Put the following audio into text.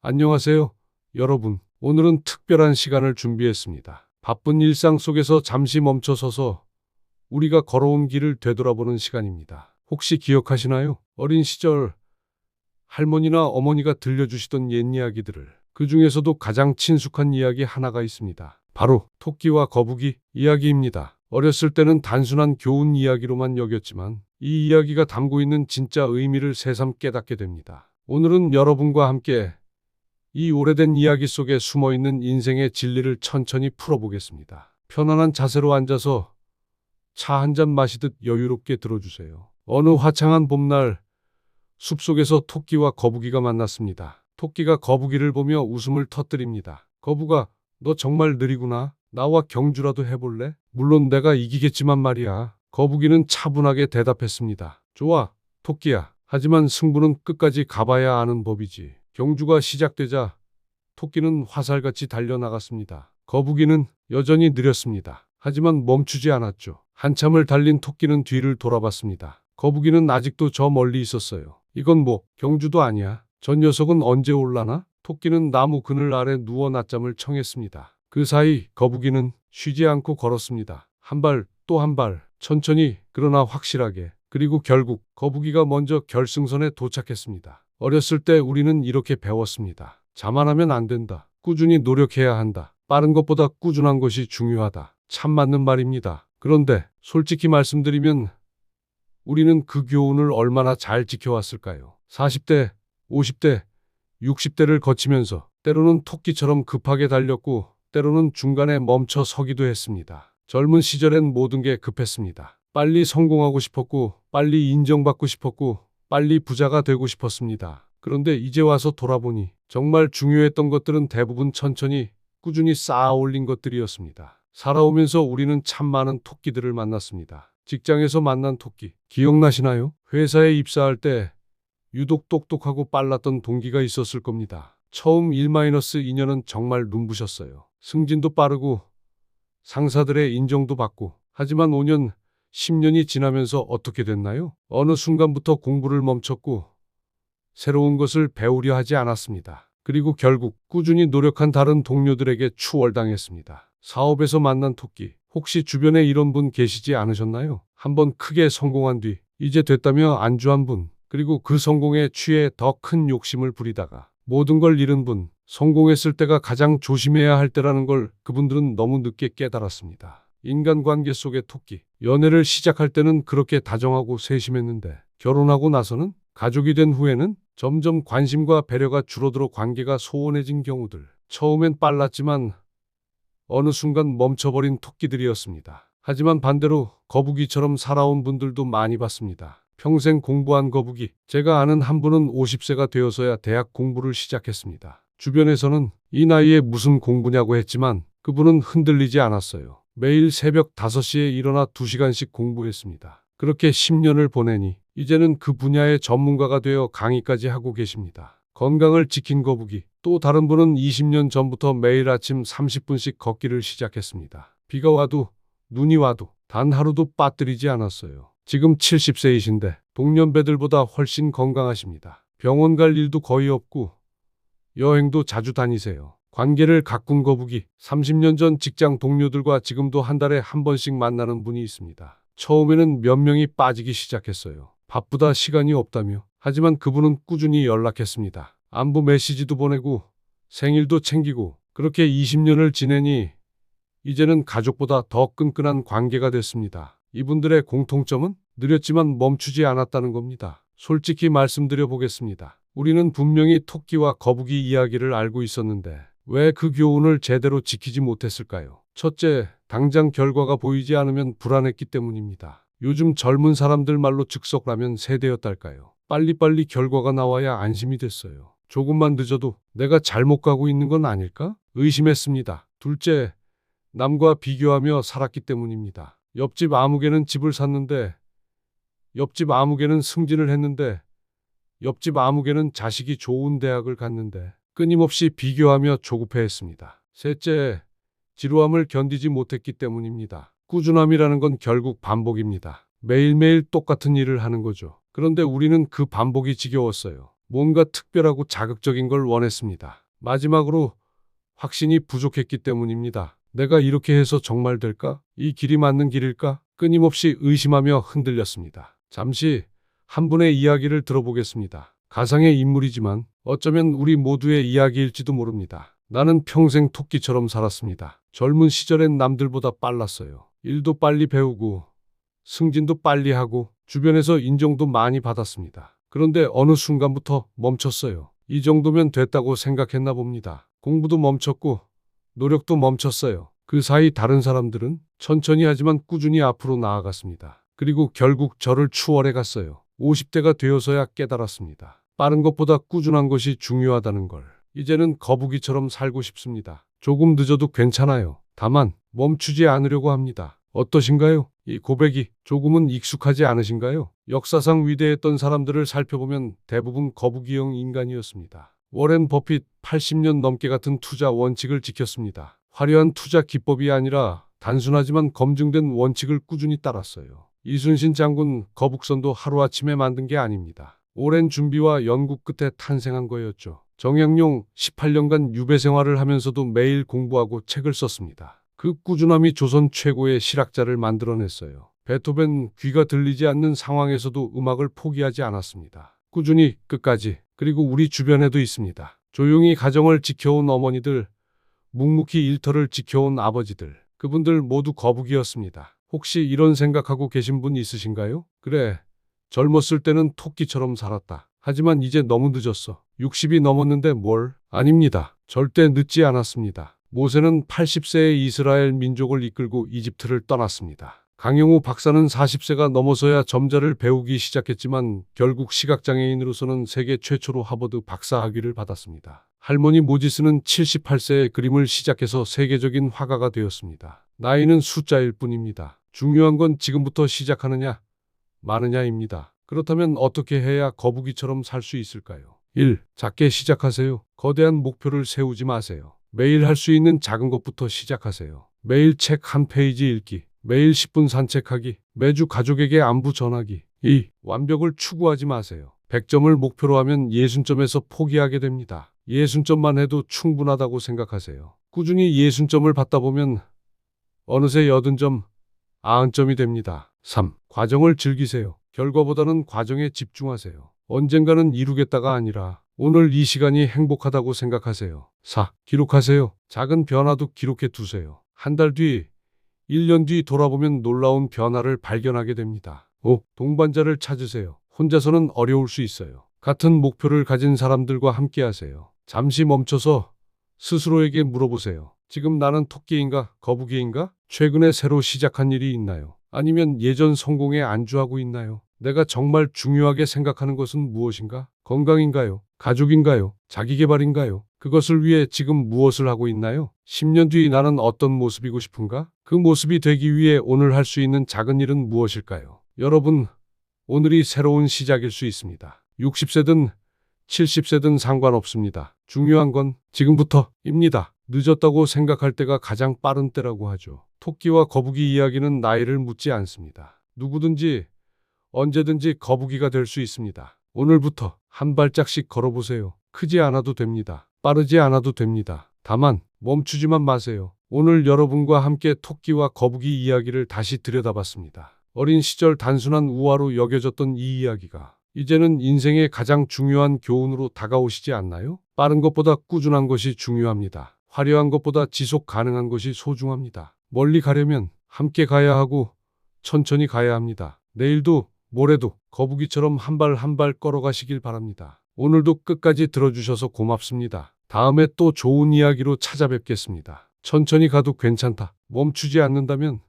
안녕하세요, 여러분. 오늘은 특별한 시간을 준비했습니다. 바쁜 일상 속에서 잠시 멈춰서서 우리가 걸어온 길을 되돌아보는 시간입니다. 혹시 기억하시나요? 어린 시절 할머니나 어머니가 들려주시던 옛 이야기들을. 그 중에서도 가장 친숙한 이야기 하나가 있습니다. 바로 토끼와 거북이 이야기입니다. 어렸을 때는 단순한 교훈 이야기로만 여겼지만 이 이야기가 담고 있는 진짜 의미를 새삼 깨닫게 됩니다. 오늘은 여러분과 함께 이 오래된 이야기 속에 숨어있는 인생의 진리를 천천히 풀어보겠습니다. 편안한 자세로 앉아서 차 한 잔 마시듯 여유롭게 들어주세요. 어느 화창한 봄날, 숲속에서 토끼와 거북이가 만났습니다. 토끼가 거북이를 보며 웃음을 터뜨립니다. 거북아, 너 정말 느리구나. 나와 경주라도 해볼래? 물론 내가 이기겠지만 말이야. 거북이는 차분하게 대답했습니다. 좋아, 토끼야. 하지만 승부는 끝까지 가봐야 아는 법이지. 경주가 시작되자 토끼는 화살같이 달려나갔습니다. 거북이는 여전히 느렸습니다. 하지만 멈추지 않았죠. 한참을 달린 토끼는 뒤를 돌아봤습니다. 거북이는 아직도 저 멀리 있었어요. 이건 뭐 경주도 아니야. 저 녀석은 언제 올라나? 토끼는 나무 그늘 아래 누워 낮잠을 청했습니다. 그 사이 거북이는 쉬지 않고 걸었습니다. 한 발, 또 한 발, 천천히 그러나 확실하게. 그리고 결국 거북이가 먼저 결승선에 도착했습니다. 어렸을 때 우리는 이렇게 배웠습니다. 자만하면 안 된다. 꾸준히 노력해야 한다. 빠른 것보다 꾸준한 것이 중요하다. 참 맞는 말입니다. 그런데 솔직히 말씀드리면 우리는 그 교훈을 얼마나 잘 지켜왔을까요? 40대, 50대, 60대를 거치면서 때로는 토끼처럼 급하게 달렸고 때로는 중간에 멈춰 서기도 했습니다. 젊은 시절엔 모든 게 급했습니다. 빨리 성공하고 싶었고 빨리 인정받고 싶었고 빨리 부자가 되고 싶었습니다. 그런데 이제 와서 돌아보니 정말 중요했던 것들은 대부분 천천히 꾸준히 쌓아 올린 것들이었습니다. 살아오면서 우리는 참 많은 토끼들을 만났습니다. 직장에서 만난 토끼 기억나시나요? 회사에 입사할 때 유독 똑똑하고 빨랐던 동기가 있었을 겁니다. 처음 1-2년은 정말 눈부셨어요. 승진도 빠르고 상사들의 인정도 받고. 하지만 5년, 10년이 지나면서 어떻게 됐나요? 어느 순간부터 공부를 멈췄고 새로운 것을 배우려 하지 않았습니다. 그리고 결국 꾸준히 노력한 다른 동료들에게 추월당했습니다. 사업에서 만난 토끼. 혹시 주변에 이런 분 계시지 않으셨나요? 한번 크게 성공한 뒤 이제 됐다며 안주한 분. 그리고 그 성공에 취해 더 큰 욕심을 부리다가 모든 걸 잃은 분. 성공했을 때가 가장 조심해야 할 때라는 걸 그분들은 너무 늦게 깨달았습니다. 인간관계 속의 토끼. 연애를 시작할 때는 그렇게 다정하고 세심했는데 결혼하고 나서는, 가족이 된 후에는 점점 관심과 배려가 줄어들어 관계가 소원해진 경우들. 처음엔 빨랐지만 어느 순간 멈춰버린 토끼들이었습니다. 하지만 반대로 거북이처럼 살아온 분들도 많이 봤습니다. 평생 공부한 거북이. 제가 아는 한 분은 50세가 되어서야 대학 공부를 시작했습니다. 주변에서는 이 나이에 무슨 공부냐고 했지만 그분은 흔들리지 않았어요. 매일 새벽 5시에 일어나 2시간씩 공부했습니다. 그렇게 10년을 보내니 이제는 그 분야의 전문가가 되어 강의까지 하고 계십니다. 건강을 지킨 거북이. 또 다른 분은 20년 전부터 매일 아침 30분씩 걷기를 시작했습니다. 비가 와도 눈이 와도 단 하루도 빠뜨리지 않았어요. 지금 70세이신데 동년배들보다 훨씬 건강하십니다. 병원 갈 일도 거의 없고 여행도 자주 다니세요. 관계를 가꾼 거북이. 30년 전 직장 동료들과 지금도 한 달에 한 번씩 만나는 분이 있습니다. 처음에는 몇 명이 빠지기 시작했어요. 바쁘다 시간이 없다며. 하지만 그분은 꾸준히 연락했습니다. 안부 메시지도 보내고 생일도 챙기고. 그렇게 20년을 지내니 이제는 가족보다 더 끈끈한 관계가 됐습니다. 이분들의 공통점은 느렸지만 멈추지 않았다는 겁니다. 솔직히 말씀드려 보겠습니다. 우리는 분명히 토끼와 거북이 이야기를 알고 있었는데 왜 그 교훈을 제대로 지키지 못했을까요? 첫째, 당장 결과가 보이지 않으면 불안했기 때문입니다. 요즘 젊은 사람들 말로 즉석라면 세대였달까요? 빨리빨리 결과가 나와야 안심이 됐어요. 조금만 늦어도 내가 잘못 가고 있는 건 아닐까? 의심했습니다. 둘째, 남과 비교하며 살았기 때문입니다. 옆집 아무개는 집을 샀는데, 옆집 아무개는 승진을 했는데, 옆집 아무개는 자식이 좋은 대학을 갔는데 끊임없이 비교하며 조급해했습니다. 셋째, 지루함을 견디지 못했기 때문입니다. 꾸준함이라는 건 결국 반복입니다. 매일매일 똑같은 일을 하는 거죠. 그런데 우리는 그 반복이 지겨웠어요. 뭔가 특별하고 자극적인 걸 원했습니다. 마지막으로 확신이 부족했기 때문입니다. 내가 이렇게 해서 정말 될까? 이 길이 맞는 길일까? 끊임없이 의심하며 흔들렸습니다. 잠시 한 분의 이야기를 들어보겠습니다. 가상의 인물이지만 어쩌면 우리 모두의 이야기일지도 모릅니다. 나는 평생 토끼처럼 살았습니다. 젊은 시절엔 남들보다 빨랐어요. 일도 빨리 배우고 승진도 빨리 하고 주변에서 인정도 많이 받았습니다. 그런데 어느 순간부터 멈췄어요. 이 정도면 됐다고 생각했나 봅니다. 공부도 멈췄고 노력도 멈췄어요. 그 사이 다른 사람들은 천천히 하지만 꾸준히 앞으로 나아갔습니다. 그리고 결국 저를 추월해 갔어요. 50대가 되어서야 깨달았습니다. 빠른 것보다 꾸준한 것이 중요하다는 걸. 이제는 거북이처럼 살고 싶습니다. 조금 늦어도 괜찮아요. 다만 멈추지 않으려고 합니다. 어떠신가요? 이 고백이 조금은 익숙하지 않으신가요? 역사상 위대했던 사람들을 살펴보면 대부분 거북이형 인간이었습니다. 워렌 버핏 80년 넘게 같은 투자 원칙을 지켰습니다. 화려한 투자 기법이 아니라 단순하지만 검증된 원칙을 꾸준히 따랐어요. 이순신 장군 거북선도 하루아침에 만든 게 아닙니다. 오랜 준비와 연구 끝에 탄생한 거였죠. 정약용 18년간 유배 생활을 하면서도 매일 공부하고 책을 썼습니다. 그 꾸준함이 조선 최고의 실학자를 만들어냈어요. 베토벤 귀가 들리지 않는 상황에서도 음악을 포기하지 않았습니다. 꾸준히 끝까지. 그리고 우리 주변에도 있습니다. 조용히 가정을 지켜온 어머니들, 묵묵히 일터를 지켜온 아버지들. 그분들 모두 거북이였습니다. 혹시 이런 생각하고 계신 분 있으신가요? 그래, 젊었을 때는 토끼처럼 살았다. 하지만 이제 너무 늦었어. 60이 넘었는데 뭘? 아닙니다. 절대 늦지 않았습니다. 모세는 80세에 이스라엘 민족을 이끌고 이집트를 떠났습니다. 강영우 박사는 40세가 넘어서야 점자를 배우기 시작했지만 결국 시각장애인으로서는 세계 최초로 하버드 박사학위를 받았습니다. 할머니 모지스는 78세에 그림을 시작해서 세계적인 화가가 되었습니다. 나이는 숫자일 뿐입니다. 중요한 건 지금부터 시작하느냐, 마느냐입니다. 그렇다면 어떻게 해야 거북이처럼 살 수 있을까요? 1. 작게 시작하세요. 거대한 목표를 세우지 마세요. 매일 할 수 있는 작은 것부터 시작하세요. 매일 책 한 페이지 읽기, 매일 10분 산책하기, 매주 가족에게 안부 전하기. 2. 완벽을 추구하지 마세요. 100점을 목표로 하면 60점에서 포기하게 됩니다. 60점만 해도 충분하다고 생각하세요. 꾸준히 60점을 받다 보면 어느새 80점, 90점이 됩니다. 3. 과정을 즐기세요. 결과보다는 과정에 집중하세요. 언젠가는 이루겠다가 아니라 오늘 이 시간이 행복하다고 생각하세요. 4. 기록하세요. 작은 변화도 기록해 두세요. 한 달 뒤, 1년 뒤 돌아보면 놀라운 변화를 발견하게 됩니다. 5. 동반자를 찾으세요. 혼자서는 어려울 수 있어요. 같은 목표를 가진 사람들과 함께 하세요. 잠시 멈춰서 스스로에게 물어보세요. 지금 나는 토끼인가, 거북이인가? 최근에 새로 시작한 일이 있나요? 아니면 예전 성공에 안주하고 있나요? 내가 정말 중요하게 생각하는 것은 무엇인가? 건강인가요? 가족인가요? 자기계발인가요? 그것을 위해 지금 무엇을 하고 있나요? 10년 뒤 나는 어떤 모습이고 싶은가? 그 모습이 되기 위해 오늘 할 수 있는 작은 일은 무엇일까요? 여러분, 오늘이 새로운 시작일 수 있습니다. 60세든 70세든 상관없습니다. 중요한 건 지금부터입니다. 늦었다고 생각할 때가 가장 빠른 때라고 하죠. 토끼와 거북이 이야기는 나이를 묻지 않습니다. 누구든지 언제든지 거북이가 될 수 있습니다. 오늘부터 한 발짝씩 걸어보세요. 크지 않아도 됩니다. 빠르지 않아도 됩니다. 다만 멈추지만 마세요. 오늘 여러분과 함께 토끼와 거북이 이야기를 다시 들여다봤습니다. 어린 시절 단순한 우화로 여겨졌던 이 이야기가 이제는 인생의 가장 중요한 교훈으로 다가오시지 않나요? 빠른 것보다 꾸준한 것이 중요합니다. 화려한 것보다 지속 가능한 것이 소중합니다. 멀리 가려면 함께 가야 하고 천천히 가야 합니다. 내일도 모레도 거북이처럼 한 발 한 발 걸어가시길 바랍니다. 오늘도 끝까지 들어주셔서 고맙습니다. 다음에 또 좋은 이야기로 찾아뵙겠습니다. 천천히 가도 괜찮다. 멈추지 않는다면